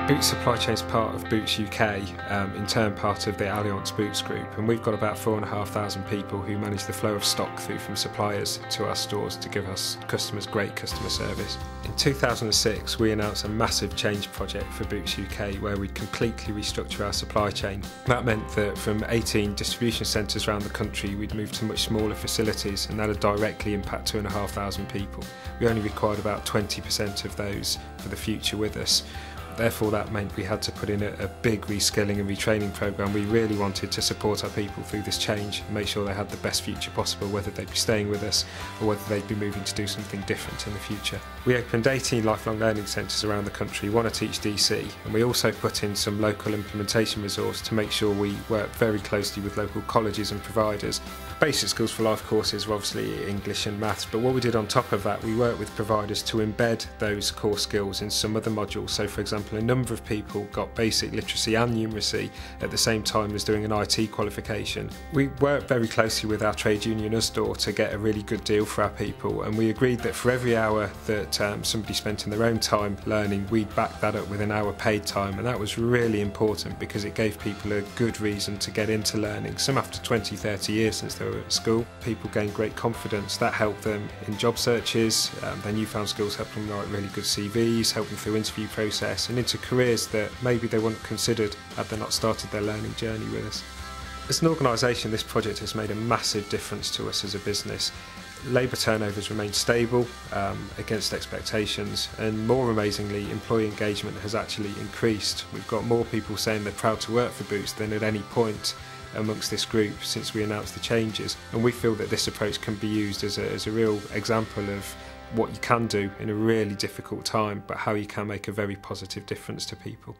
Boots supply chain is part of Boots UK, in turn part of the Allianz Boots Group, and we've got about 4,500 people who manage the flow of stock through from suppliers to our stores to give us customers great customer service. In 2006 we announced a massive change project for Boots UK where we'd completely restructure our supply chain. That meant that from 18 distribution centres around the country we'd moved to much smaller facilities, and that would directly impact 2,500 people. We only required about 20% of those for the future with us. Therefore that meant we had to put in a big reskilling and retraining programme. We really wanted to support our people through this change and make sure they had the best future possible, whether they'd be staying with us or whether they'd be moving to do something different in the future. We opened 18 lifelong learning centres around the country, one at each DC, and we also put in some local implementation resource to make sure we work very closely with local colleges and providers. Basic Skills for Life courses were obviously English and maths, but what we did on top of that, we worked with providers to embed those core skills in some other modules. So for example, a number of people got basic literacy and numeracy at the same time as doing an IT qualification. We worked very closely with our trade union Usdaw to get a really good deal for our people, and we agreed that for every hour that somebody spent in their own time learning, we'd back that up with an hour paid time, and that was really important because it gave people a good reason to get into learning. Some after 20-30 years since they were at school. People gained great confidence. That helped them in job searches. Their newfound skills helped them write really good CVs, helped them through interview process and into careers that maybe they wouldn't have considered had they not started their learning journey with us. As an organisation, this project has made a massive difference to us as a business. Labour turnovers remain stable against expectations, and more amazingly, employee engagement has actually increased. We've got more people saying they're proud to work for Boots than at any point amongst this group since we announced the changes, and we feel that this approach can be used as a real example of what you can do in a really difficult time, but how you can make a very positive difference to people.